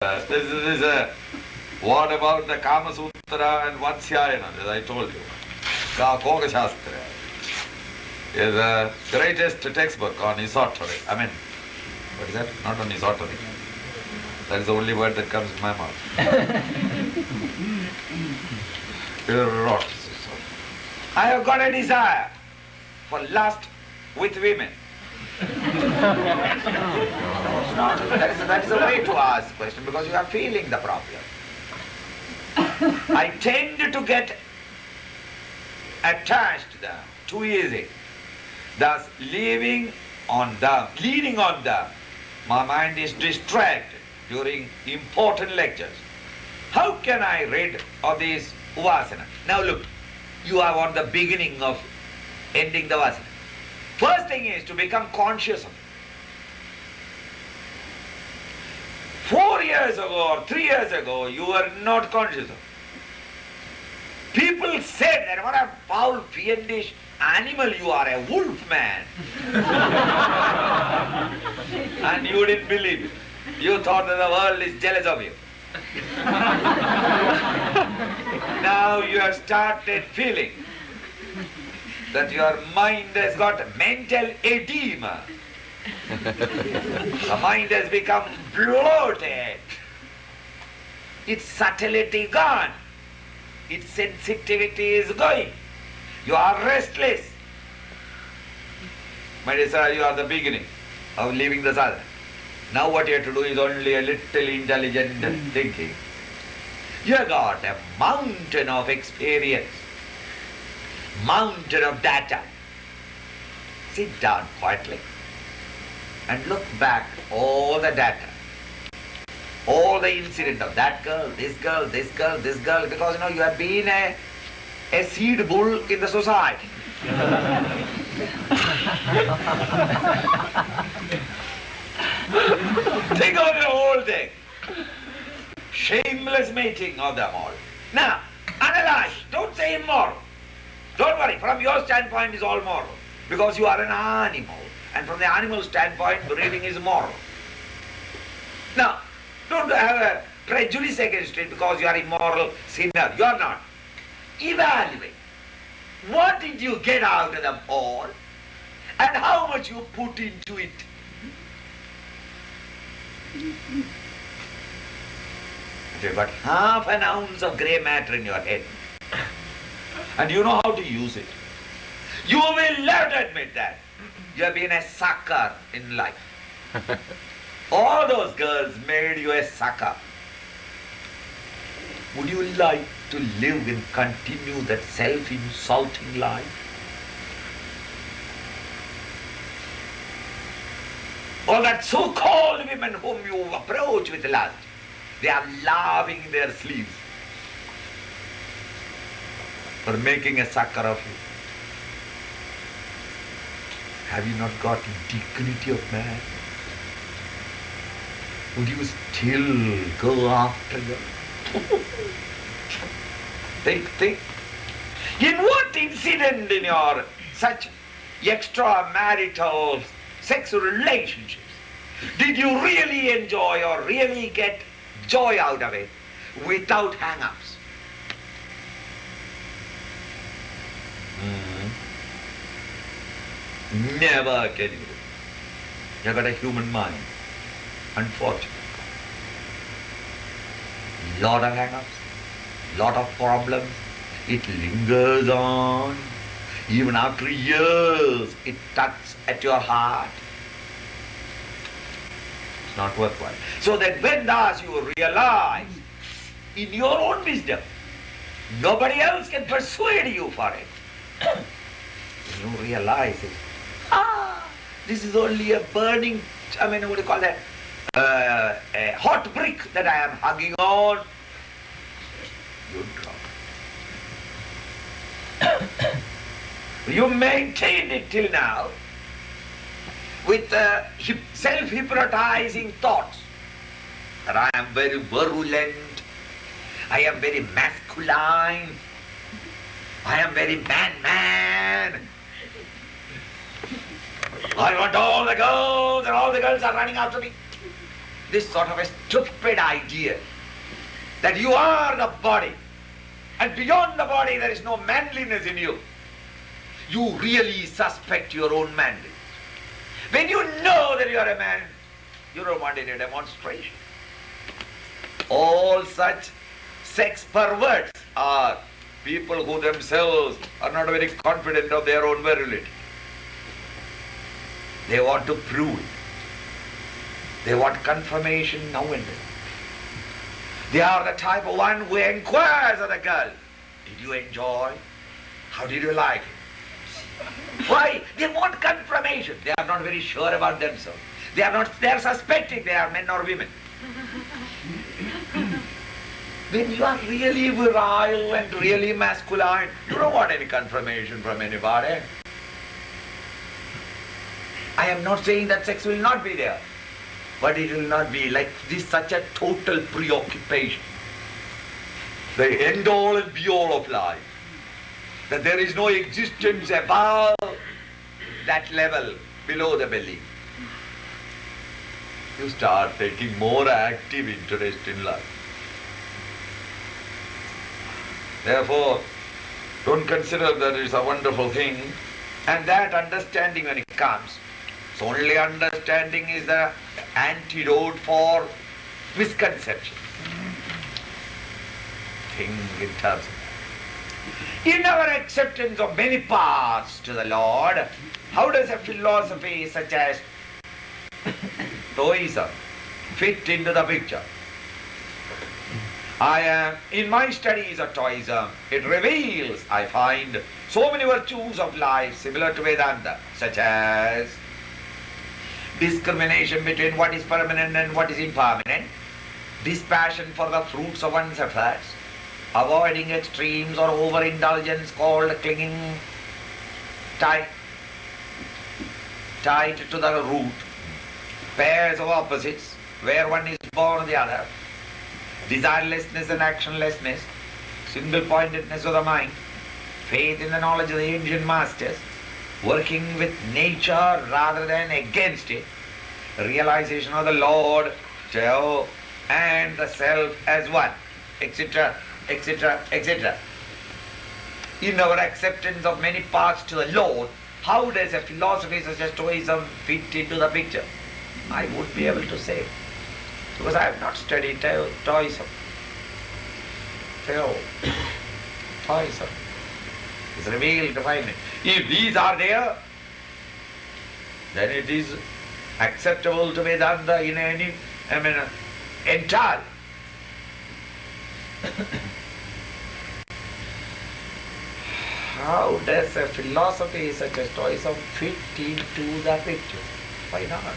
This is a, what about the Kama Sutra and Vatsyayana, as I told you. Koga Shastra is the greatest textbook on esotery. I mean, what is that? Not on esotery. That is the only word that comes in my mouth. Rot. I have got a desire for lust with women. That is a way to ask the question, because you are feeling the problem. I tend to get attached to them too easy. Thus, leading on them, my mind is distracted during important lectures. How can I rid of these vasana? Now look, you are on the beginning of ending the vasana. First thing is to become conscious of it. 4 years ago or 3 years ago, you were not conscious of it. People said that what a foul, fiendish animal you are, a wolf man. And you didn't believe it. You thought that the world is jealous of you. Now you have started feeling that your mind has got mental edema. The mind has become bloated. Its subtlety gone. Its sensitivity is going. You are restless. My dear sir, you are the beginning of leaving the sadhana. Now what you have to do is only a little intelligent thinking. You have got a mountain of experience, mountain of data. Sit down quietly and look back all the data, all the incident of that girl, this girl, this girl, this girl, because you know you have been a seed bull in the society. Think of the whole thing. Shameless mating of them all. Now, analyze. Don't say immoral. Don't worry. From your standpoint, it's all moral. Because you are an animal. And from the animal standpoint, breeding is moral. Now, don't have a prejudice against it because you are immoral sinner. You are not. Evaluate. What did you get out of them all? And how much you put into it? If you've got half an ounce of grey matter in your head, and you know how to use it, you will love to admit that you have been a sucker in life. All those girls made you a sucker. Would you like to live and continue that self-insulting life? Or that so-called women whom you approach with lust, they are laughing in their sleeves for making a sucker of you. Have you not got dignity of man? Would you still go after them? Think. In what incident in your such extramarital sexual relationships did you really enjoy or really get joy out of it without hang-ups? Never can you do. You have got a human mind. Unfortunately. Lot of hang-ups, lot of problems. It lingers on. Even after years, it tugs at your heart. It's not worthwhile. So that when thus you realize, in your own wisdom, nobody else can persuade you for it. You realize it. This is only a burning, what do you call that? A hot brick that I am hugging on. You drop. You maintained it till now with self-hypnotizing thoughts that I am very virulent, I am very masculine, I am very man. I want all the girls and all the girls are running after me. this sort of a stupid idea that you are the body, and beyond the body there is no manliness in you. You really suspect your own manliness. When you know that you are a man, you don't want any demonstration. All such sex perverts are people who themselves are not very confident of their own virility. They want to prove it. They want confirmation now and then. They are the type of one who inquires of the girl. Did you enjoy? How did you like it? Why? They want confirmation. They are not very sure about themselves. They are suspecting they are men or women. When you are really virile and really masculine, you don't want any confirmation from anybody. I am not saying that sex will not be there, but it will not be like this, such a total preoccupation. The end all and be all of life. That there is no existence above that level, below the belly. You start taking more active interest in life. Therefore, don't consider that it's a wonderful thing, and that understanding when it comes, so only understanding is the antidote for misconception. Think in terms of that. In our acceptance of many paths to the Lord, how does a philosophy such as Taoism fit into the picture? In my studies of Taoism, it reveals, I find, so many virtues of life similar to Vedanta, such as discrimination between what is permanent and what is impermanent, dispassion for the fruits of one's efforts, avoiding extremes or overindulgence called clinging tight to the root, pairs of opposites, where one is born or the other, desirelessness and actionlessness, single-pointedness of the mind, faith in the knowledge of the ancient masters, working with nature rather than against it, realization of the Lord, Tao, and the self as one, etc., etc., etc. In our acceptance of many paths to the Lord, how does a philosophy such as Taoism fit into the picture? I would be able to say, because I have not studied Taoism. Taoism is revealed to find it. If these are there, then it is acceptable to Vedanta in any, entirely. How does a philosophy such as Taoism fit into the picture? Why not?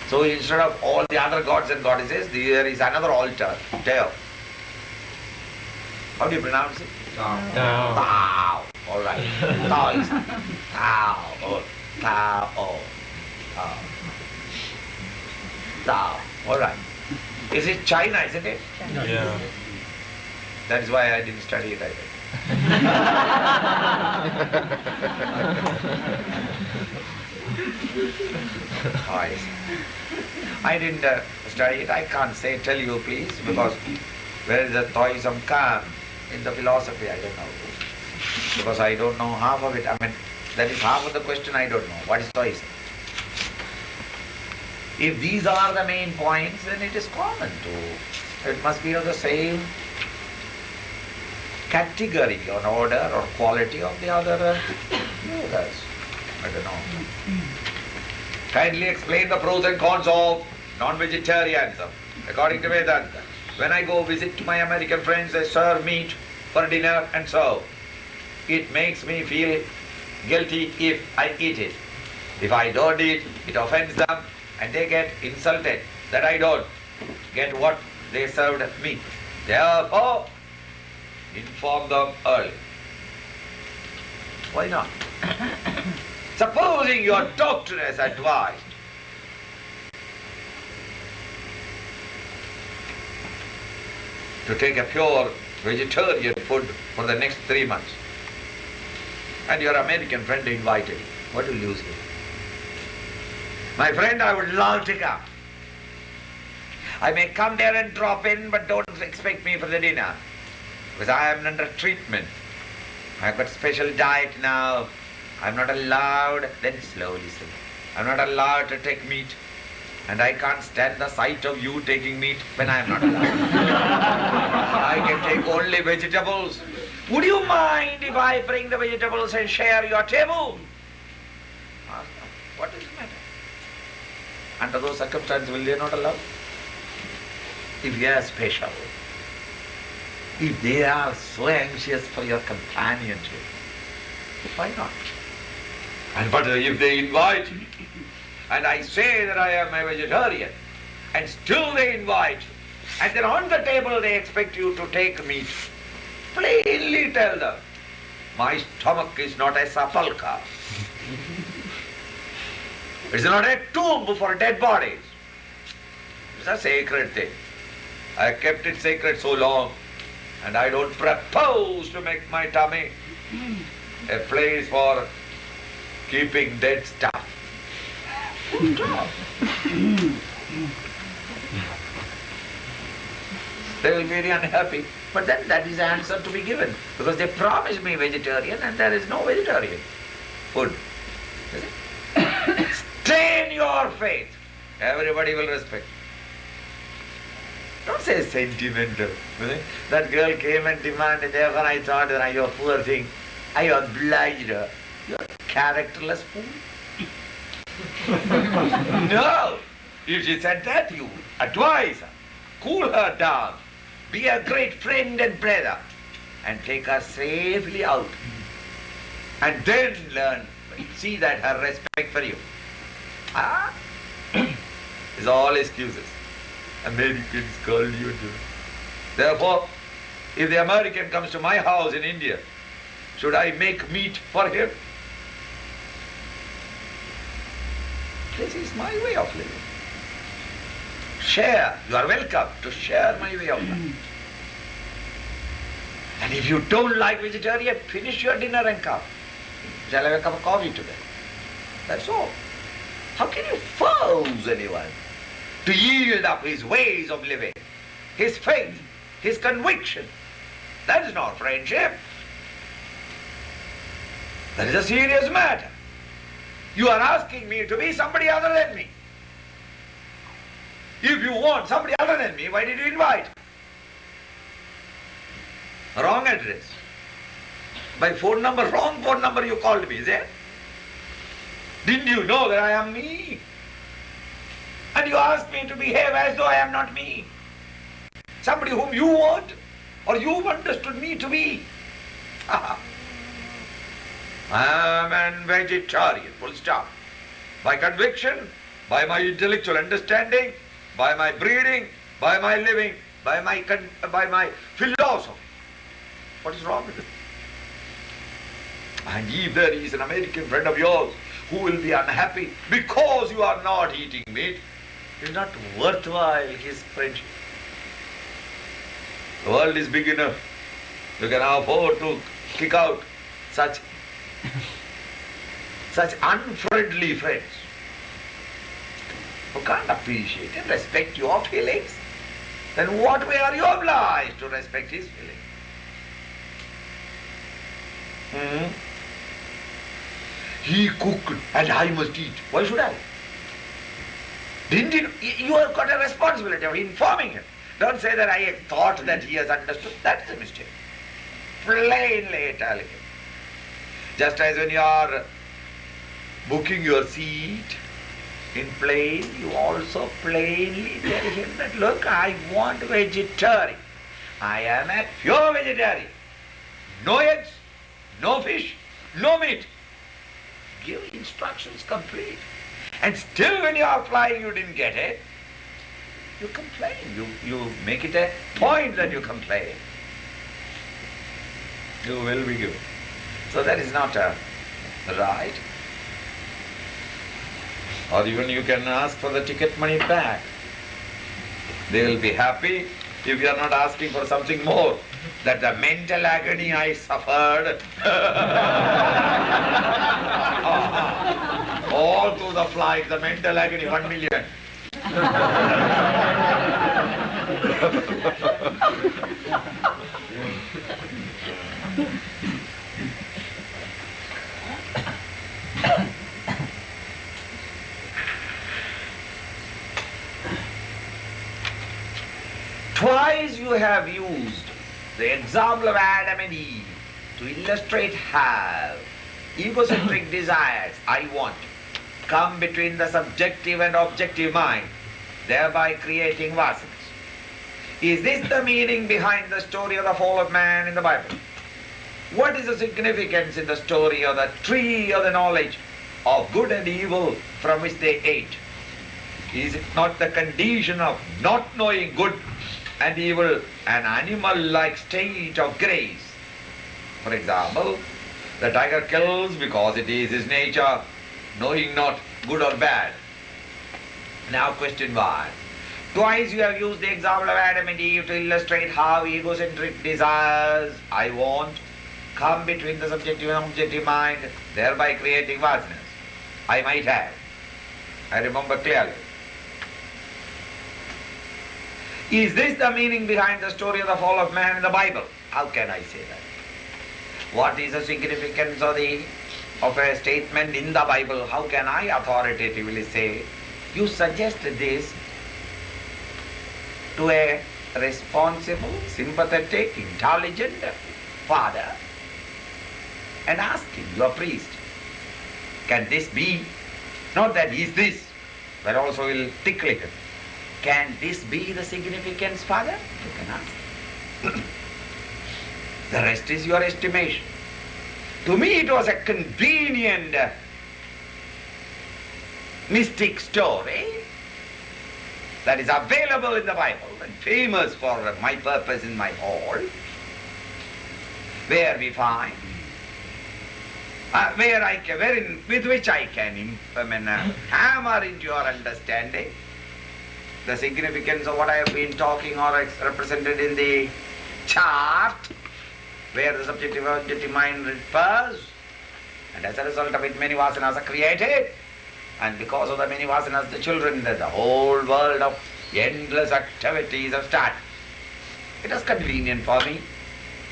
So instead of all the other gods and goddesses, there is another altar, Tao. How do you pronounce it? Tao. Tao. All right. Taoism. Tao. Oh, Tao. Tao. Tao. All right. Is it China, isn't it? Yeah. That is why I didn't study it either. I didn't study it. I can't tell you please, because where does the Taoism come in the philosophy? I don't know. Because I don't know half of it. That is half of the question I don't know. What is Taoism? If these are the main points, then it is common to. It must be of the same category or order or quality of the other yogas. I don't know. Kindly explain the pros and cons of non-vegetarianism according to Vedanta. When I go visit my American friends, they serve meat for dinner and so. It makes me feel guilty if I eat it. If I don't eat, it offends them and they get insulted that I don't get what they served me. Therefore, inform them early. Why not? Supposing your doctor has advised to take a pure vegetarian food for the next 3 months, and your American friend invited you, what will you say? My friend, I would love to come. I may come there and drop in, but don't expect me for the dinner, because I am under treatment. I've got special diet now. I'm not allowed, then slowly. I'm not allowed to take meat, and I can't stand the sight of you taking meat when I'm not allowed. I can take only vegetables. Would you mind if I bring the vegetables and share your table? What is the matter? Under those circumstances, will they not allow? If you are special, if they are so anxious for your companionship, why not? And but if they invite, and I say that I am a vegetarian, and still they invite, and then on the table they expect you to take meat, plainly tell them, my stomach is not a sepulchre. It's not a tomb for dead bodies. It's a sacred thing. I kept it sacred so long, and I don't propose to make my tummy a place for keeping dead stuff. They will be very unhappy. But then that is the answer to be given, because they promised me vegetarian and there is no vegetarian food. Stay in your faith. Everybody will respect. Don't say sentimental. That girl came and demanded, therefore I thought that you poor thing, I obliged her. You are characterless fool. No! If she said that, you advise her, cool her down, be a great friend and brother, and take her safely out. And then learn, see that her respect for you. It's all excuses. Americans called you to. Therefore, if the American comes to my house in India, should I make meat for him? This is my way of living. Share. You are welcome to share my way of life. And if you don't like vegetarian, finish your dinner and come. Shall I have a cup of coffee today? That's all. How can you force anyone to yield up his ways of living, his faith, his conviction? That is not friendship. That is a serious matter. You are asking me to be somebody other than me. If you want somebody other than me, why did you invite? Wrong address. By phone number, wrong phone number you called me, is it? Didn't you know that I am me? And you asked me to behave as though I am not me. Somebody whom you want, or you've understood me to be. I am a vegetarian, full stop. By conviction, by my intellectual understanding, by my breeding, by my living, by my philosophy. What is wrong with it? And if there is an American friend of yours who will be unhappy because you are not eating meat, it is not worthwhile his friendship. The world is big enough. You can afford to kick out such unfriendly friends who can't appreciate and respect your feelings. Then what way are you obliged to respect his feelings? He cooked and I must eat. Why should I? Didn't you have got a responsibility of informing him. Don't say that I thought that he has understood. That is a mistake. Plainly tell him. Just as when you are booking your seat in plane, you also plainly tell him that, look, I want vegetarian. I am a pure vegetarian. No eggs, no fish, no meat. Give instructions complete. And still when you are flying you didn't get it, you complain. You make it a point that you complain. You will be given. So that is not right. Or even you can ask for the ticket money back. They will be happy if you are not asking for something more. That the mental agony I suffered All through the flight, the mental agony, 1 million. Twice you have used the example of Adam and Eve to illustrate how egocentric desires, I want, come between the subjective and objective mind, thereby creating vasanas. Is this the meaning behind the story of the fall of man in the Bible? What is the significance in the story of the tree of the knowledge of good and evil from which they ate? Is it not the condition of not knowing good and evil, an animal-like state of grace? For example, the tiger kills because it is his nature, knowing not good or bad. Now question 1. Twice you have used the example of Adam and Eve to illustrate how egocentric desires, I want, come between the subjective and objective mind, thereby creating vasanas. I might have. I remember clearly. Is this the meaning behind the story of the fall of man in the Bible? How can I say that? What is the significance of a statement in the Bible? How can I authoritatively say? You suggest this to a responsible, sympathetic, intelligent father and ask him, you are priest, can this be? Not that is this, but also will tickle it. Can this be the significance, father? You can ask. The rest is your estimation. To me it was a convenient mystic story that is available in the Bible and famous for my purpose in my hall, where we find, with which I can hammer into your understanding the significance of what I have been talking or represented in the chart, where the subjective and objective mind refers, and as a result of it many vasanas are created, and because of the many vasanas the children, the whole world of endless activities have started. It was convenient for me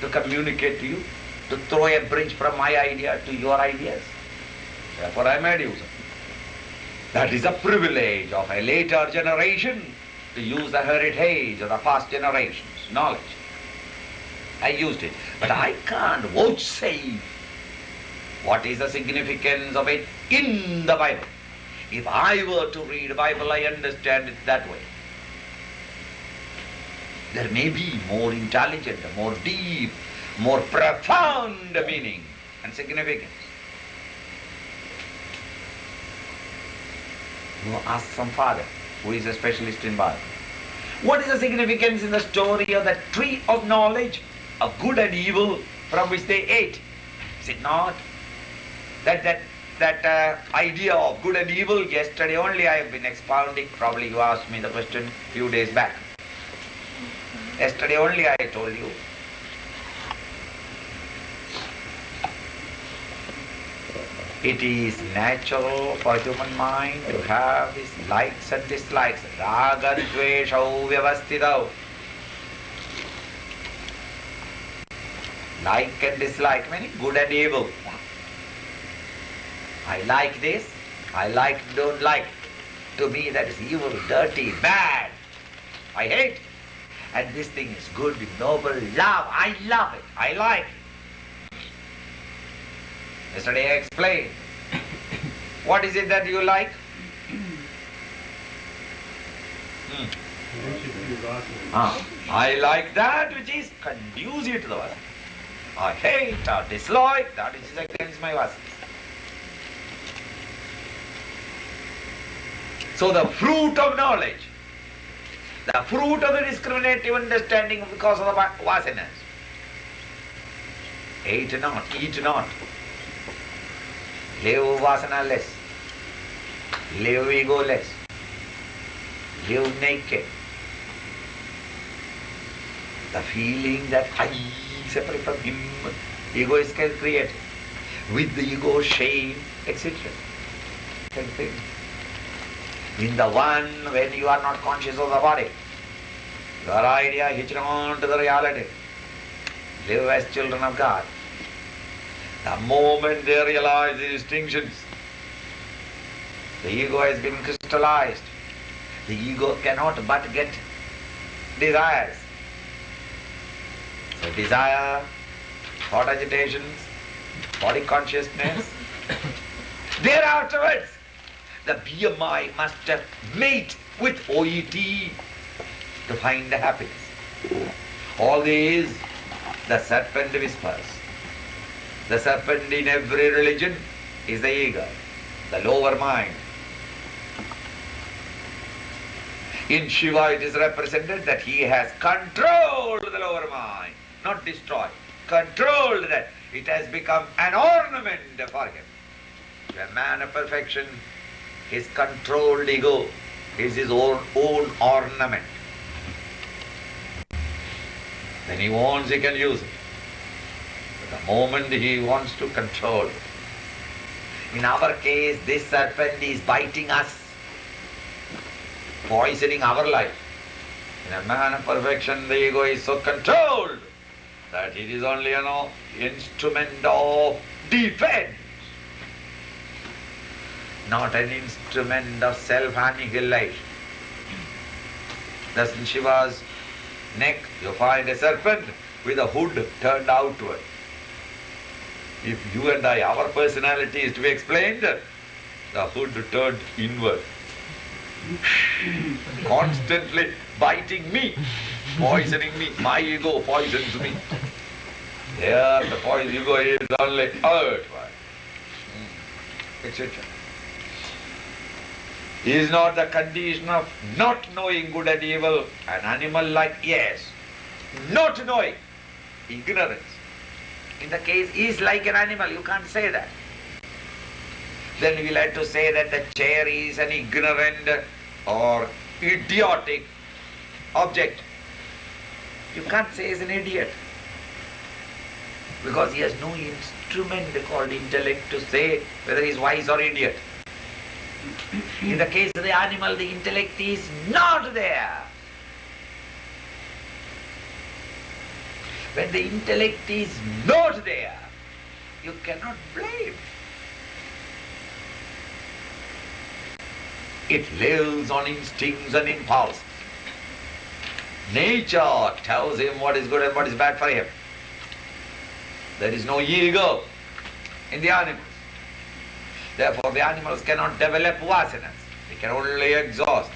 to communicate to you, to throw a bridge from my idea to your ideas. Therefore I made use of it. That is a privilege of a later generation to use the heritage of the past generation's knowledge. I used it, but I can't vouchsafe what is the significance of it in the Bible. If I were to read the Bible, I understand it that way. There may be more intelligent, more deep, more profound meaning and significance. You ask some father who is a specialist in Bible. What is the significance in the story of the tree of knowledge of good and evil from which they ate? Is it not that idea of good and evil? Yesterday only I have been expounding. Probably you asked me the question a few days back. Yesterday only I told you. It is natural for human mind to have these likes and dislikes. Raga dveshau vyavastitau. Like and dislike, meaning good and evil. I like this, I don't like. To me that is evil, dirty, bad. I hate it. And this thing is good, noble, love. I love it, I like it. Yesterday I explained. What is it that you like? I like that which is conducive to the vasana. I hate or dislike that which is against my vasana. So the fruit of knowledge, the fruit of the discriminative understanding because of the vasanas. Eat not, live vasana less, live ego less, live naked. The feeling that I separate from him, ego is created. With the ego, shame, etc. second thing. In the one, when you are not conscious of the body, your idea hitched on to the reality. Live as children of God. The moment they realize the distinctions, the ego has been crystallized. The ego cannot but get desires. So desire, thought agitations, body consciousness. There afterwards, the BMI must mate with OET to find the happiness. All these, the serpent whispers. The serpent in every religion is the ego, the lower mind. In Shiva it is represented that he has controlled the lower mind, not destroyed, controlled that. It has become an ornament for him. A man of perfection, his controlled ego is his own ornament. When he wants, he can use it. But the moment he wants to control it. In our case, this serpent is biting us, poisoning our life. In a man of perfection, the ego is so controlled that it is only an instrument of defense, not an instrument of self-annihilation. Thus in Shiva's neck you find a serpent with a hood turned outward. If you and I, our personality is to be explained, the hood turned inward, constantly biting me, poisoning me. My ego poisons me. Here the poison ego is only outward, etc. Is not the condition of not knowing good and evil an animal like? Yes. Not knowing, ignorance. In the case, is like an animal, you can't say that. Then we'll have to say that the chair is an ignorant or idiotic object. You can't say he's an idiot, because he has no instrument called intellect to say whether he's wise or idiot. In the case of the animal, the intellect is not there. When the intellect is not there, you cannot blame. It lives on instincts and impulses. Nature tells him what is good and what is bad for him. There is no ego in the animals. Therefore, the animals cannot develop vasanas. They can only exhaust.